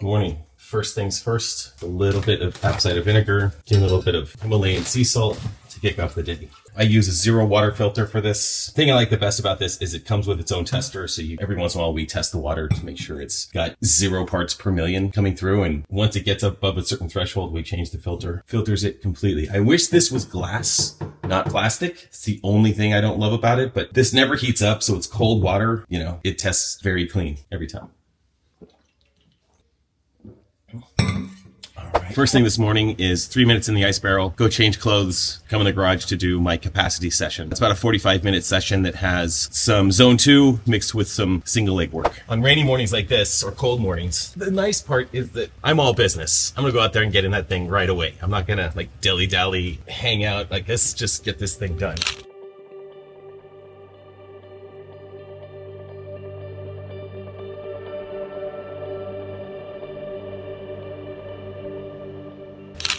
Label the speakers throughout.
Speaker 1: Morning. First things first, a little bit of apple cider vinegar, a little bit of Himalayan sea salt to kick off the day. I use a 0 water filter for this. The thing I like the best about this is it comes with its own tester. So every once in a while we test the water to make sure it's got 0 parts per million coming through. And once it gets above a certain threshold, we change the filter, filters it completely. I wish this was glass, not plastic. It's the only thing I don't love about it, but this never heats up. So it's cold water. It tests very clean every time. First thing this morning is 3 minutes in the ice barrel, go change clothes, come in the garage to do my capacity session. It's about a 45-minute session that has some zone 2 mixed with some single leg work. On rainy mornings like this, or cold mornings, the nice part is that I'm all business. I'm gonna go out there and get in that thing right away. I'm not gonna dilly-dally, hang out. Let's just get this thing done.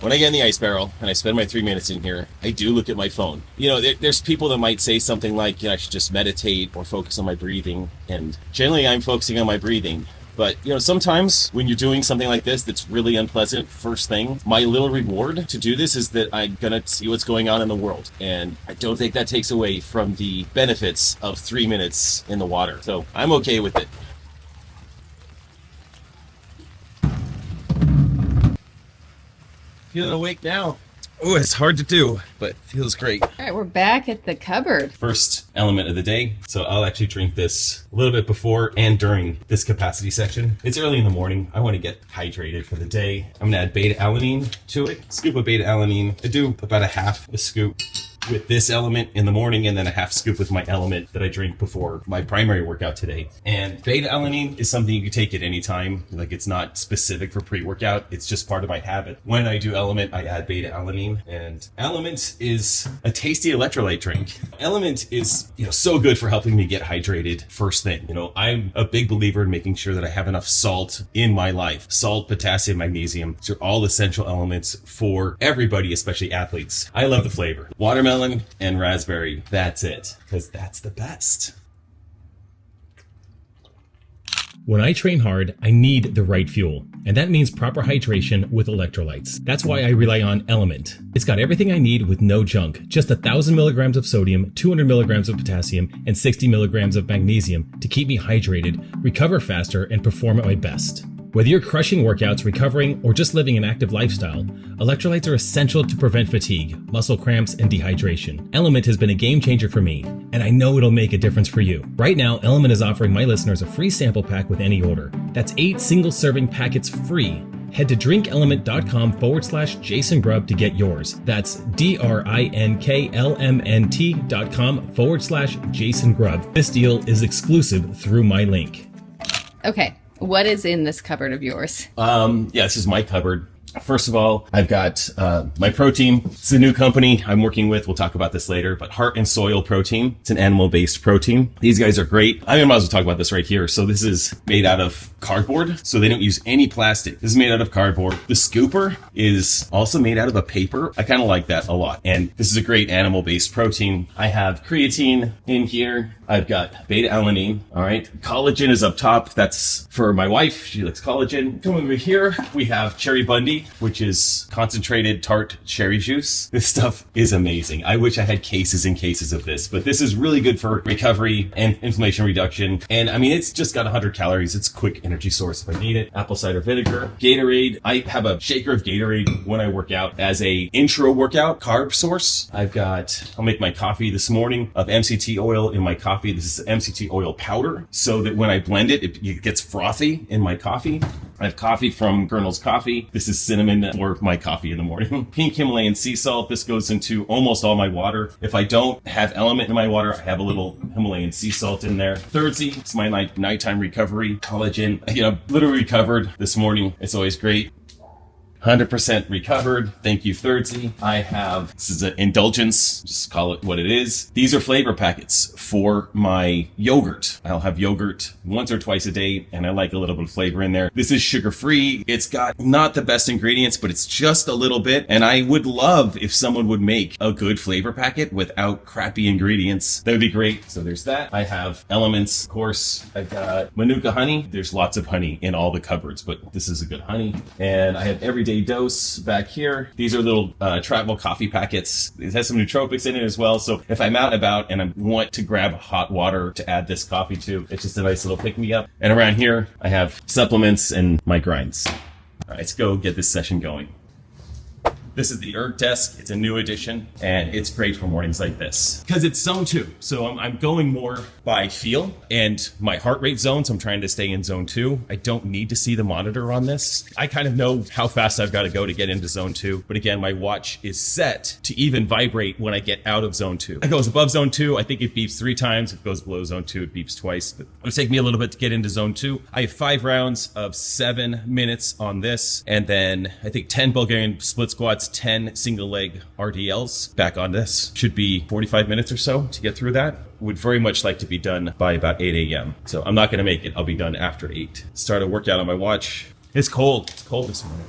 Speaker 1: When I get in the ice barrel and I spend my 3 minutes in here, I do look at my phone. There's people that might say something like, I should just meditate or focus on my breathing. And generally I'm focusing on my breathing. But, sometimes when you're doing something like this that's really unpleasant, first thing, my little reward to do this is that I'm going to see what's going on in the world. And I don't think that takes away from the benefits of 3 minutes in the water. So I'm okay with it. Feeling awake now. Oh, it's hard to do, but it feels great.
Speaker 2: All right, we're back at the cupboard.
Speaker 1: First element of the day. So I'll actually drink this a little bit before and during this capacity section. It's early in the morning. I want to get hydrated for the day. I'm going to add beta-alanine to it. Scoop of beta-alanine. I do about a half a scoop with this element in the morning and then a half scoop with my element that I drink before my primary workout today. And beta-alanine is something you can take at any time. It's not specific for pre-workout. It's just part of my habit. When I do element, I add beta-alanine, and element is a tasty electrolyte drink. Element is, so good for helping me get hydrated first thing. I'm a big believer in making sure that I have enough salt in my life. Salt, potassium, magnesium. These are all essential elements for everybody, especially athletes. I love the flavor. Watermelon and raspberry. That's it, because that's the best.
Speaker 3: When I train hard, I need the right fuel, and that means proper hydration with electrolytes. That's why I rely on Element. It's got everything I need with no junk, just 1,000 milligrams of sodium, 200 milligrams of potassium, and 60 milligrams of magnesium to keep me hydrated, recover faster, and perform at my best. Whether you're crushing workouts, recovering, or just living an active lifestyle, electrolytes are essential to prevent fatigue, muscle cramps, and dehydration. Element has been a game changer for me, and I know it'll make a difference for you. Right now, Element is offering my listeners a free sample pack with any order. That's 8 single-serving packets free. Head to drinkelement.com/Jason Grubb to get yours. That's drinklmnt.com/Jason Grubb. This deal is exclusive through my link.
Speaker 2: Okay. What is in this cupboard of yours?
Speaker 1: This is my cupboard. First of all, I've got my protein. It's a new company I'm working with. We'll talk about this later, but Heart and Soil Protein. It's an animal-based protein. These guys are great. I might as well talk about this right here. So this is made out of cardboard, so they don't use any plastic. This is made out of cardboard. The scooper is also made out of a paper. I kind of like that a lot. And this is a great animal-based protein. I have creatine in here. I've got beta-alanine. All right. Collagen is up top. That's for my wife. She likes collagen. Come over here. We have Cherry Bundy, which is concentrated tart cherry juice. This stuff is amazing. I wish I had cases and cases of this, but this is really good for recovery and inflammation reduction. And it's just got 100 calories. It's a quick energy source if I need it. Apple cider vinegar, Gatorade. I have a shaker of Gatorade when I work out as a intro workout carb source. I'll make my coffee this morning of MCT oil in my coffee. This is MCT oil powder, so that when I blend it, it gets frothy in my coffee. I have coffee from Colonel's Coffee. This is cinnamon for my coffee in the morning. Pink Himalayan sea salt. This goes into almost all my water. If I don't have element in my water, I have a little Himalayan sea salt in there. Thirdsy, it's my nighttime recovery. Collagen. Literally recovered this morning. It's always great. 100% recovered. Thank you, Thirdsy. I have, this is an indulgence, just call it what it is. These are flavor packets for my yogurt. I'll have yogurt once or twice a day, and I like a little bit of flavor in there. This is sugar-free. It's got not the best ingredients, but it's just a little bit. And I would love if someone would make a good flavor packet without crappy ingredients. That would be great. So there's that. I have Elements, of course. I've got Manuka honey. There's lots of honey in all the cupboards, but this is a good honey. And I have Everyday Dose back here. These are little travel coffee packets. It has some nootropics in it as well. So if I'm out and about and I want to grab hot water to add this coffee to, it's just a nice little pick-me-up. And around here, I have supplements and my grinds. All right, let's go get this session going. This is the Erg Desk. It's a new edition, and it's great for mornings like this because it's zone 2. So I'm going more by feel and my heart rate zone. So I'm trying to stay in zone 2. I don't need to see the monitor on this. I kind of know how fast I've got to go to get into zone 2. But again, my watch is set to even vibrate when I get out of zone 2. It goes above zone 2. I think it beeps 3 times. If it goes below zone 2, it beeps twice. But it'll take me a little bit to get into zone 2. I have 5 rounds of 7 minutes on this. And then I think 10 Bulgarian split squats, 10 single leg RDLs back on this. Should be 45 minutes or so to get through that. Would very much like to be done by about 8 a.m. So I'm not going to make it. I'll be done after 8. Start a workout on my watch. It's cold. It's cold this morning.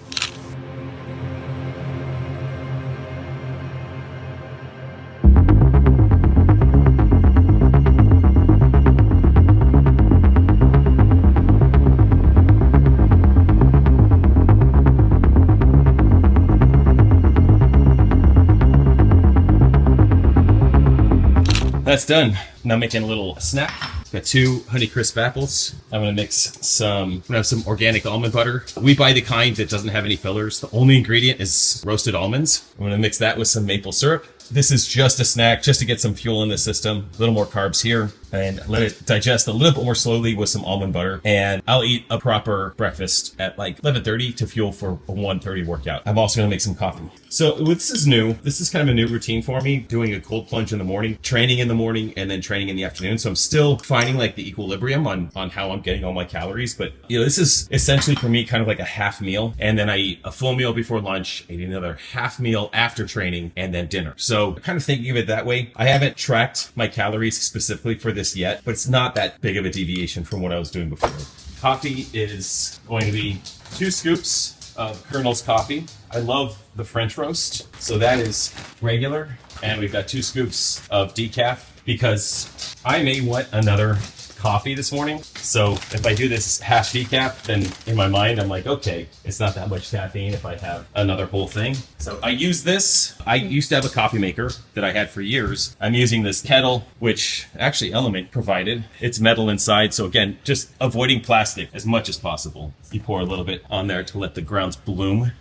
Speaker 1: That's done. Now making a little snack. Got 2 Honeycrisp apples. I'm gonna have some organic almond butter. We buy the kind that doesn't have any fillers. The only ingredient is roasted almonds. I'm gonna mix that with some maple syrup. This is just a snack, just to get some fuel in the system. A little more carbs here, and let it digest a little bit more slowly with some almond butter. And I'll eat a proper breakfast at like 11:30 to fuel for a 1:30 workout. I'm also gonna make some coffee. So this is new. This is kind of a new routine for me, doing a cold plunge in the morning, training in the morning, and then training in the afternoon. So I'm still finding like the equilibrium on how I'm getting all my calories. But this is essentially for me kind of like a half meal. And then I eat a full meal before lunch, I eat another half meal after training, and then dinner. So kind of thinking of it that way. I haven't tracked my calories specifically for this yet, but it's not that big of a deviation from what I was doing before. Coffee is going to be 2 scoops of Colonel's coffee. I love the French roast, so that is regular. And we've got 2 scoops of decaf because I may want another coffee this morning. So if I do this half decaf, then in my mind, I'm like, okay, it's not that much caffeine if I have another whole thing. So I use this. I used to have a coffee maker that I had for years. I'm using this kettle, which actually Element provided. It's metal inside. So again, just avoiding plastic as much as possible. You pour a little bit on there to let the grounds bloom.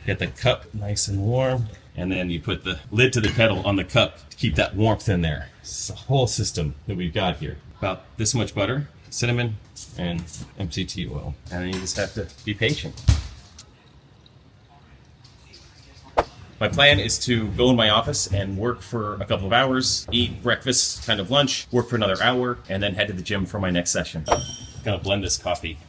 Speaker 1: Get the cup nice and warm. And then you put the lid to the kettle on the cup to keep that warmth in there. It's a whole system that we've got here. About this much butter, cinnamon, and MCT oil. And then you just have to be patient. My plan is to go in my office and work for a couple of hours, eat breakfast, kind of lunch, work for another hour, and then head to the gym for my next session. I'm gonna blend this coffee.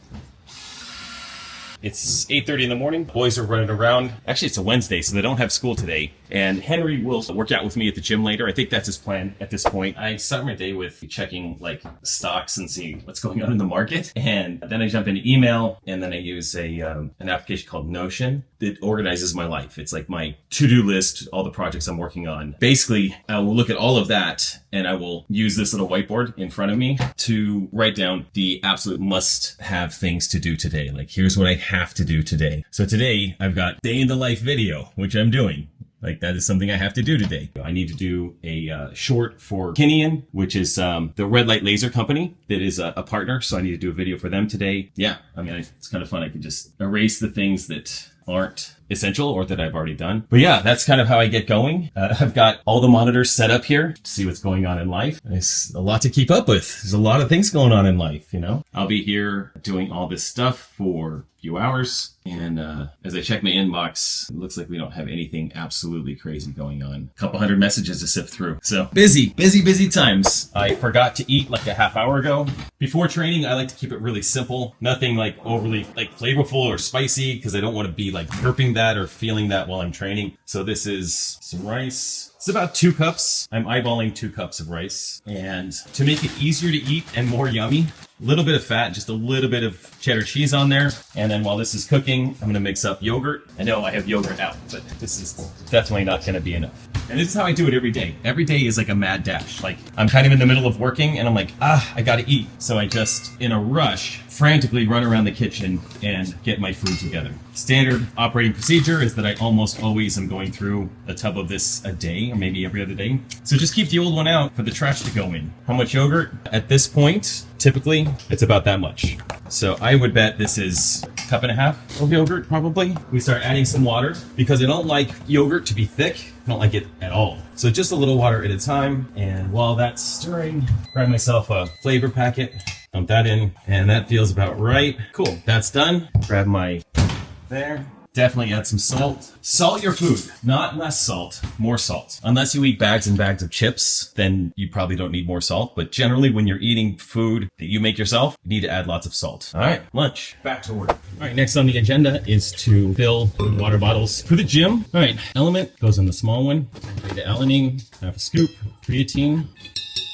Speaker 1: It's 8:30 in the morning. Boys are running around. Actually, it's a Wednesday, so they don't have school today. And Henry will work out with me at the gym later. I think that's his plan at this point. I start my day with checking like stocks and see what's going on in the market. And then I jump into email, and then I use an application called Notion that organizes my life. It's like my to-do list, all the projects I'm working on. Basically, I will look at all of that, and I will use this little whiteboard in front of me to write down the absolute must-have things to do today. Like, here's what I have to do today. So today, I've got day in the life video, which I'm doing. Like, that is something I have to do today. I need to do a short for Kinian, which is the red light laser company that is a partner. So I need to do a video for them today. Yeah, I mean, it's kind of fun. I can just erase the things that aren't essential or that I've already done. But yeah, that's kind of how I get going. I've got all the monitors set up here to see what's going on in life. There's a lot to keep up with. There's a lot of things going on in life, you know? I'll be here doing all this stuff for a few hours. And as I check my inbox, it looks like we don't have anything absolutely crazy going on. A couple hundred messages to sift through. So busy times. I forgot to eat like a half hour ago. Before training, I like to keep it really simple. Nothing like overly like flavorful or spicy because I don't want to be like burping that or feeling that while I'm training. So this is some rice. It's about 2 cups. I'm eyeballing 2 cups of rice. And to make it easier to eat and more yummy, a little bit of fat, just a little bit of cheddar cheese on there. And then while this is cooking, I'm gonna mix up yogurt. I know I have yogurt out, but this is definitely not gonna be enough. And this is how I do it every day. Every day is like a mad dash. Like I'm kind of in the middle of working and I'm like, I gotta eat. So I just, in a rush, frantically run around the kitchen and get my food together. Standard operating procedure is that I almost always am going through a tub of this a day, or maybe every other day. So just keep the old one out for the trash to go in. How much yogurt? At this point, typically, it's about that much. So I would bet this is 1.5 cups of yogurt, probably. We start adding some water because I don't like yogurt to be thick. I don't like it at all. So just a little water at a time. And while that's stirring, grab myself a flavor packet, dump that in, and that feels about right. Cool, that's done. Grab my there. Definitely add some salt. Salt your food, not less salt, more salt. Unless you eat bags and bags of chips, then you probably don't need more salt. But generally when you're eating food that you make yourself, you need to add lots of salt. All right, lunch, back to work. All right, next on the agenda is to fill water bottles for the gym. All right, Element goes in the small one. Beta-alanine, half a scoop. Creatine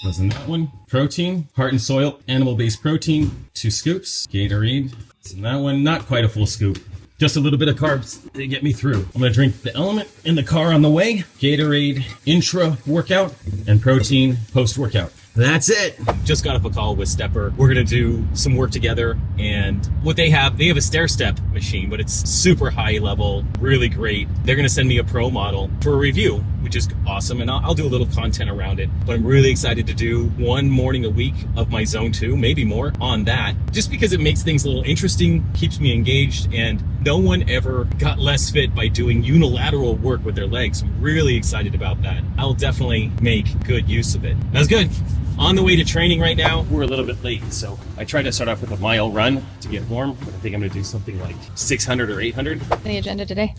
Speaker 1: goes in that one. Protein, Heart and Soil, animal-based protein, 2 scoops. Gatorade, it's in that one, not quite a full scoop. Just a little bit of carbs to get me through. I'm gonna drink the Element in the car on the way, Gatorade intra-workout, and protein post-workout. That's it. Just got off a call with Stepper. We're gonna do some work together, and what they have a stair step machine, but it's super high level, really great. They're gonna send me a pro model for a review, which is awesome, and I'll do a little content around it. But I'm really excited to do 1 morning a week of my zone 2, maybe more, on that, just because it makes things a little interesting, keeps me engaged, and no one ever got less fit by doing unilateral work with their legs. I'm really excited about that. I'll definitely make good use of it. That's good. On the way to training right now. We're a little bit late, so I tried to start off with a mile run to get warm, but I think I'm gonna do something like 600 or 800.
Speaker 2: Any agenda today?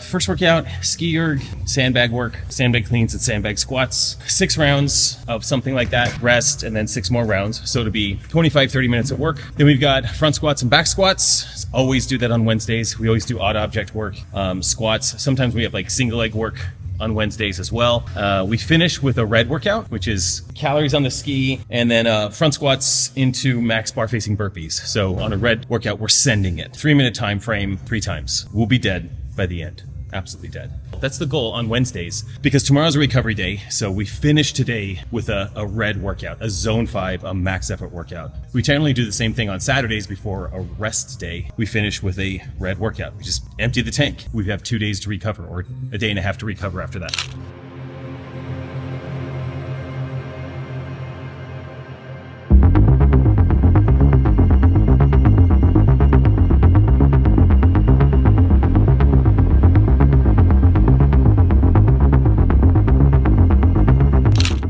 Speaker 1: First workout, ski erg, sandbag work, sandbag cleans and sandbag squats, 6 rounds of something like that, rest, and then 6 more rounds. So it'll be 25, 30 minutes of work. Then we've got front squats and back squats. Always do that on Wednesdays. We always do odd object work, squats. Sometimes we have like single leg work on Wednesdays as well. We finish with a red workout, which is calories on the ski, and then front squats into max bar facing burpees. So on a red workout, we're sending it. 3-minute time frame, 3 times. We'll be dead by the end. Absolutely dead. That's the goal on Wednesdays, because tomorrow's a recovery day. So we finish today with a red workout, a zone 5, a max effort workout. We generally do the same thing on Saturdays before a rest day. We finish with a red workout. We just empty the tank. We have 2 days to recover, or a day and a half to recover after that.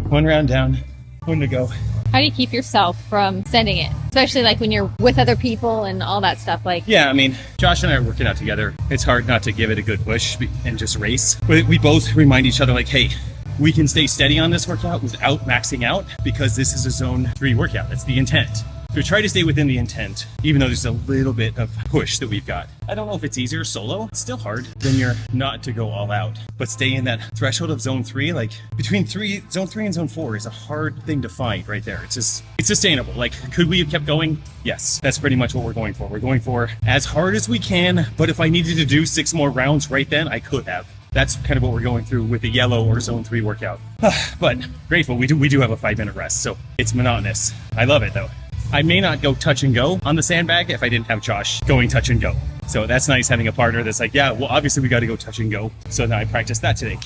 Speaker 1: One round down, 1 to go.
Speaker 2: How do you keep yourself from sending it? Especially like when you're with other people and all that stuff. Like,
Speaker 1: yeah, I mean, Josh and I are working out together. It's hard not to give it a good push and just race. But we both remind each other like, hey, we can stay steady on this workout without maxing out, because this is a zone 3 workout. That's the intent. So try to stay within the intent, even though there's a little bit of push that we've got. I don't know if it's easier solo. It's still hard when you're not to go all out, but stay in that threshold of zone 3. Like between zone 3 and zone 4 is a hard thing to find right there. It's sustainable. Like, could we have kept going? Yes, that's pretty much what we're going for. We're going for as hard as we can, but if I needed to do 6 more rounds right then, I could have. That's kind of what we're going through with the yellow or zone 3 workout. But grateful, we do have a 5-minute rest, so it's monotonous. I love it though. I may not go touch and go on the sandbag if I didn't have Josh going touch and go. So that's nice having a partner that's like, yeah, well, obviously we got to go touch and go. So then I practiced that today.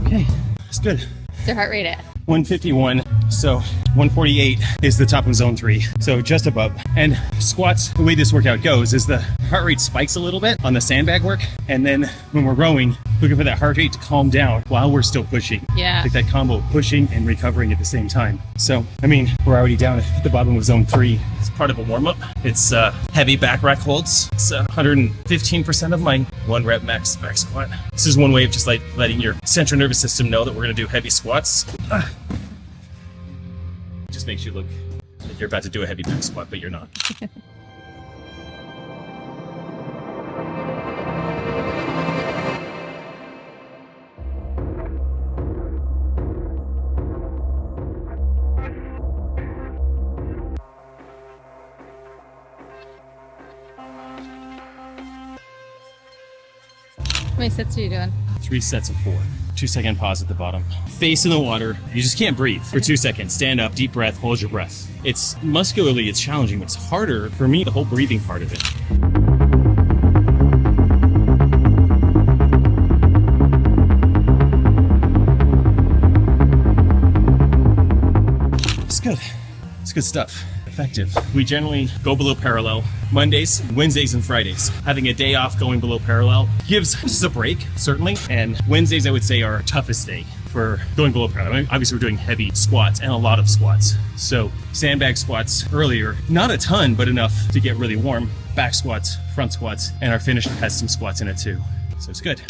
Speaker 1: Okay, that's good.
Speaker 2: what's your heart rate at?
Speaker 1: 151. So 148 is the top of zone 3, so just above. And squats, the way this workout goes is the heart rate spikes a little bit on the sandbag work, and then when we're rowing, looking for that heart rate to calm down while we're still pushing.
Speaker 2: Yeah.
Speaker 1: Like that combo of pushing and recovering at the same time. So, I mean, we're already down at the bottom of zone 3. It's part of a warm-up. It's heavy back rack holds. It's 115% of my 1 rep max back squat. This is one way of just like letting your central nervous system know that we're gonna do heavy squats. Just makes you look like you're about to do a heavy back squat, but you're not.
Speaker 2: How many sets are you doing?
Speaker 1: 3 sets of 4. 2-second pause at the bottom. Face in the water. You just can't breathe for 2 seconds. Stand up, deep breath, hold your breath. It's muscularly, it's challenging, but it's harder for me, the whole breathing part of it. It's good. It's good stuff. Effective. We generally go below parallel Mondays, Wednesdays, and Fridays. Having a day off going below parallel gives us a break, certainly. And Wednesdays, I would say, are our toughest day for going below parallel. I mean, obviously, we're doing heavy squats and a lot of squats. So sandbag squats earlier, not a ton, but enough to get really warm. Back squats, front squats, and our finisher has some squats in it too. So it's good.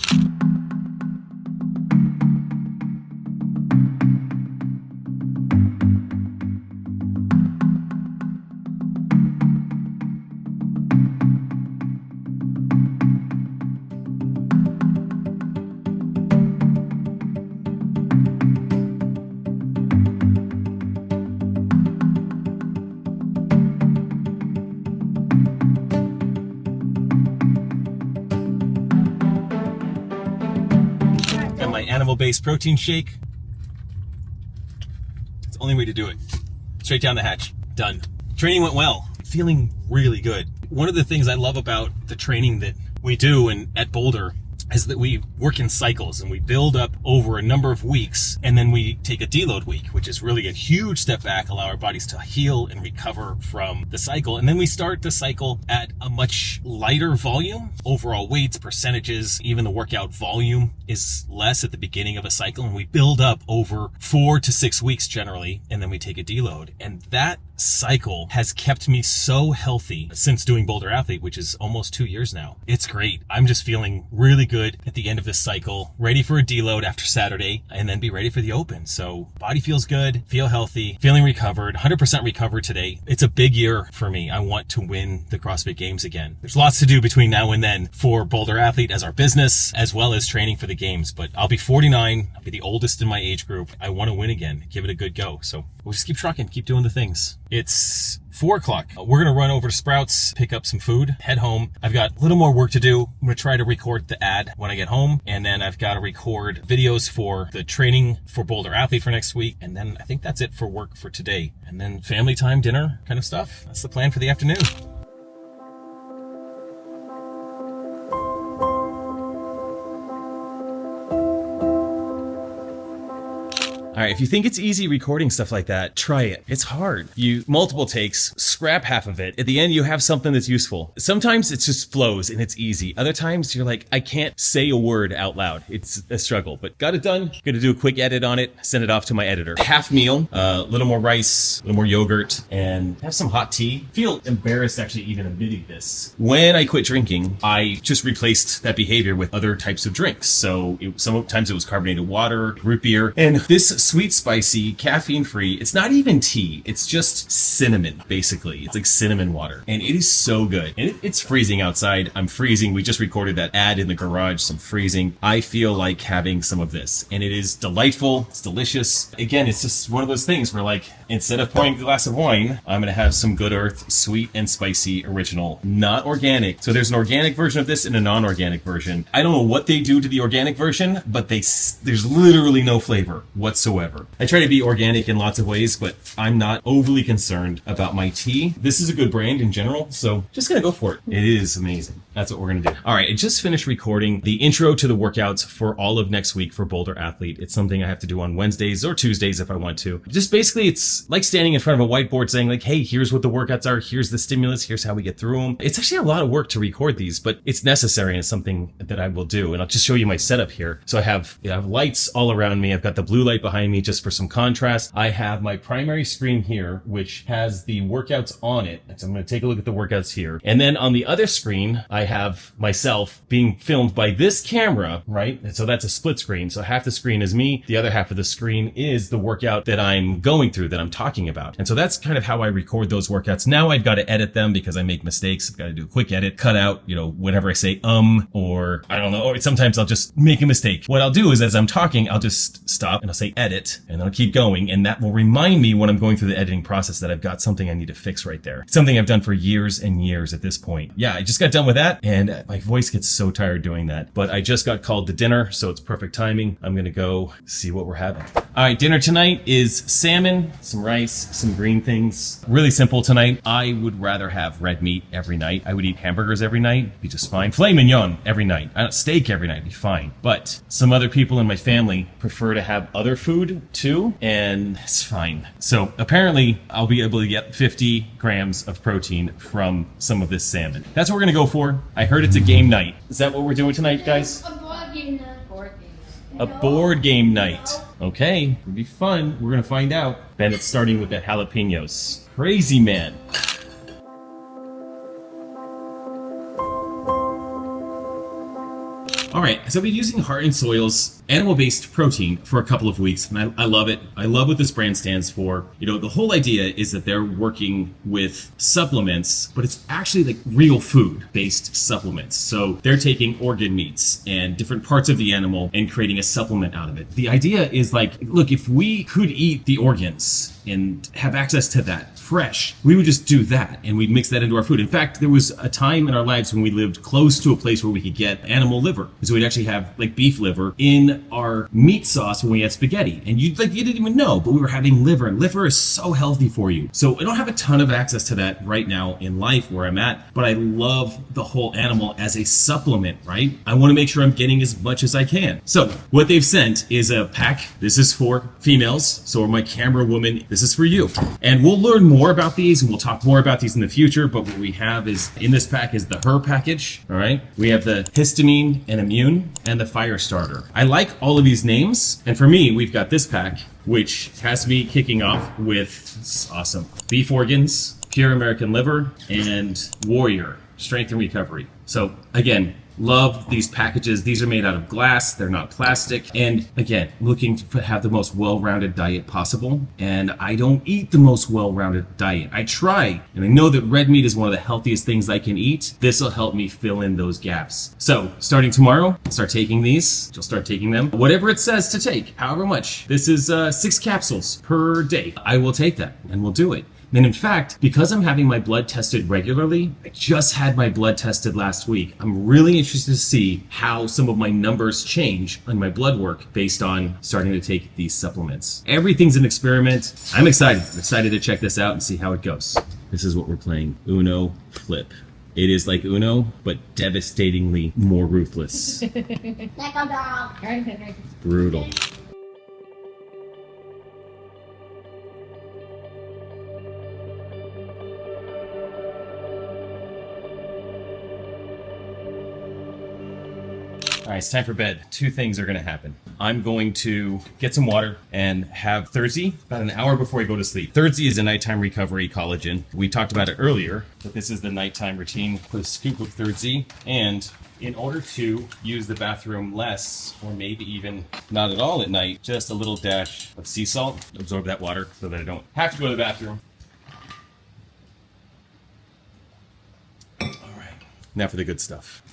Speaker 1: My animal-based protein shake. It's the only way to do it. Straight down the hatch. Done. Training went well. Feeling really good. One of the things I love about the training that we do at Boulder is that we work in cycles and we build up over a number of weeks, and then we take a deload week, which is really a huge step back, allow our bodies to heal and recover from the cycle. And then we start the cycle at a much lighter volume, overall weights, percentages, even the workout volume is less at the beginning of a cycle, and we build up over 4 to 6 weeks generally, and then we take a deload. And that cycle has kept me so healthy since doing Boulder Athlete, which is almost 2 years now. It's great. I'm just feeling really good at the end of this cycle, ready for a deload after Saturday, and then be ready for the open. So body feels good, feel healthy, feeling recovered, 100% recovered today. It's a big year for me. I want to win the CrossFit Games again. There's lots to do between now and then for Boulder Athlete as our business, as well as training for the games. But I'll be 49. I'll be the oldest in my age group. I want to win again, give it a good go. So we'll just keep trucking, keep doing the things. It's 4 o'clock. We're going to run over to Sprouts, pick up some food, head home. I've got a little more work to do. I'm going to try to record the ad when I get home. And then I've got to record videos for the training for Boulder Athlete for next week. And then I think that's it for work for today. And then family time, dinner kind of stuff. That's the plan for the afternoon. All right, if you think it's easy recording stuff like that, try it. It's hard. Multiple takes, scrap half of it. At the end, you have something that's useful. Sometimes it just flows and it's easy. Other times you're like, I can't say a word out loud. It's a struggle, but got it done. Gonna do a quick edit on it, send it off to my editor. Half meal, a little more rice, a little more yogurt, and have some hot tea. Feel embarrassed actually even admitting this. When I quit drinking, I just replaced that behavior with other types of drinks. So sometimes it was carbonated water, root beer, and this sweet, spicy, caffeine-free. It's not even tea. It's just cinnamon, basically. It's like cinnamon water. And it is so good. And it's freezing outside. I'm freezing. We just recorded that ad in the garage, some freezing. I feel like having some of this. And it is delightful. It's delicious. Again, it's just one of those things where like, instead of pouring a glass of wine, I'm going to have some Good Earth, sweet and spicy original, not organic. So there's an organic version of this and a non-organic version. I don't know what they do to the organic version, but there's literally no flavor whatsoever whatsoever. I try to be organic in lots of ways, but I'm not overly concerned about my tea. This is a good brand in general, so just gonna go for it. It is amazing. That's what we're gonna do. All right, I just finished recording the intro to the workouts for all of next week for Boulder Athlete. It's something I have to do on Wednesdays or Tuesdays if I want to. Just basically, it's like standing in front of a whiteboard saying like, hey, here's what the workouts are, here's the stimulus, here's how we get through them. It's actually a lot of work to record these, but it's necessary and it's something that I will do. And I'll just show you my setup here. So I have lights all around me. I've got the blue light behind me just for some contrast. I have my primary screen here, which has the workouts on it. So I'm going to take a look at the workouts here. And then on the other screen, I have myself being filmed by this camera, right? And so that's a split screen. So half the screen is me. The other half of the screen is the workout that I'm going through, that I'm talking about. And so that's kind of how I record those workouts. Now I've got to edit them because I make mistakes. I've got to do a quick edit, cut out, whenever I say, or I don't know, or sometimes I'll just make a mistake. What I'll do is as I'm talking, I'll just stop and I'll say edit and then I'll keep going. And that will remind me when I'm going through the editing process that I've got something I need to fix right there. Something I've done for years and years at this point. Yeah, I just got done with that and my voice gets so tired doing that. But I just got called to dinner, so it's perfect timing. I'm going to go see what we're having. All right, dinner tonight is salmon, some rice, some green things. Really simple tonight. I would rather have red meat every night. I would eat hamburgers every night, be just fine. Filet mignon every night. Steak every night, be fine. But some other people in my family prefer to have other food too, and it's fine. So apparently I'll be able to get 50 grams of protein from some of this salmon. That's what we're gonna go for. I heard it's a game night. Is that what we're doing tonight, guys?
Speaker 4: A board game night.
Speaker 1: A board game night. Okay, it'll be fun. We're gonna find out. Bennett's starting with the jalapenos. Crazy man. All right, so I've been using Heart and Soil's animal-based protein for a couple of weeks, and I love it. I love what this brand stands for. The whole idea is that they're working with supplements, but it's actually like real food-based supplements. So they're taking organ meats and different parts of the animal and creating a supplement out of it. The idea is like, look, if we could eat the organs and have access to that fresh, we would just do that and we'd mix that into our food. In fact, there was a time in our lives when we lived close to a place where we could get animal liver. So we'd actually have like beef liver in our meat sauce when we had spaghetti. And you didn't even know, but we were having liver, and liver is so healthy for you. So I don't have a ton of access to that right now in life where I'm at, but I love the whole animal as a supplement, right? I want to make sure I'm getting as much as I can. So what they've sent is a pack. This is for females. So my camera woman, this is for you. And we'll learn more about these and we'll talk more about these in the future. But what we have is in this pack is the Her package. All right. We have the histamine and immune and the fire starter. I like all of these names. And for me, we've got this pack, which has me kicking off with, this is awesome, beef organs, pure American liver, and warrior, strength and recovery. So again, love these packages. These are made out of glass. They're not plastic. And again, looking to have the most well-rounded diet possible. And I don't eat the most well-rounded diet. I try. And I know that red meat is one of the healthiest things I can eat. This will help me fill in those gaps. So starting tomorrow, I'll start taking these. You'll start taking them. Whatever it says to take, however much. This is 6 capsules per day. I will take that and we'll do it. And in fact, because I'm having my blood tested regularly, I just had my blood tested last week. I'm really interested to see how some of my numbers change on my blood work based on starting to take these supplements. Everything's an experiment. I'm excited. I'm excited to check this out and see how it goes. This is what we're playing. Uno Flip. It is like Uno, but devastatingly more ruthless.
Speaker 4: Like a dog.
Speaker 1: Brutal. All right, it's time for bed. 2 things are going to happen. I'm going to get some water and have Thursday about an hour before I go to sleep. Thursday is a nighttime recovery collagen. We talked about it earlier, but this is the nighttime routine. Put a scoop of Thursday, and in order to use the bathroom less, or maybe even not at all at night, just a little dash of sea salt, absorb that water so that I don't have to go to the bathroom. All right, now for the good stuff.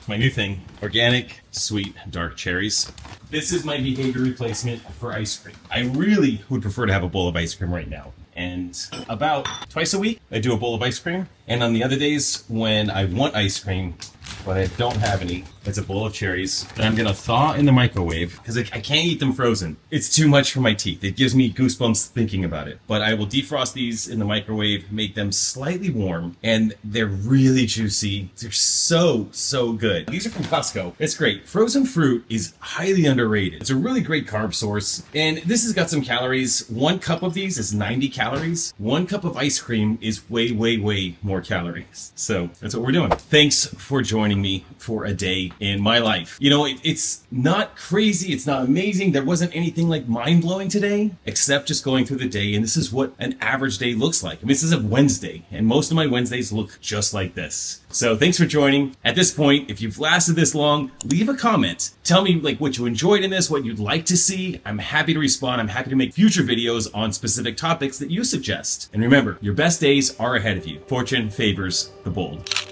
Speaker 1: My new thing, organic, sweet, dark cherries. This is my behavior replacement for ice cream. I really would prefer to have a bowl of ice cream right now. And about twice a week, I do a bowl of ice cream. And on the other days when I want ice cream, but I don't have any, It's a bowl of cherries that I'm gonna thaw in the microwave because I can't eat them frozen. It's too much for my teeth. It gives me goosebumps thinking about it. But I will defrost these in the microwave, make them slightly warm, and they're really juicy. They're so good. These are from Costco. It's great. Frozen fruit is highly underrated. It's a really great carb source, and this has got some calories. 1 cup of these is 90 calories. 1 cup of ice cream is way more calories. So that's what we're doing. Thanks for joining me for a day in my life. You know, it's not crazy. It's not amazing. There wasn't anything like mind-blowing today, except just going through the day. And this is what an average day looks like. I mean, this is a Wednesday, and most of my Wednesdays look just like this. So thanks for joining. At this point, if you've lasted this long, leave a comment. Tell me like what you enjoyed in this, what you'd like to see. I'm happy to respond. I'm happy to make future videos on specific topics that you suggest. And remember, your best days are ahead of you. Fortune favors the bold.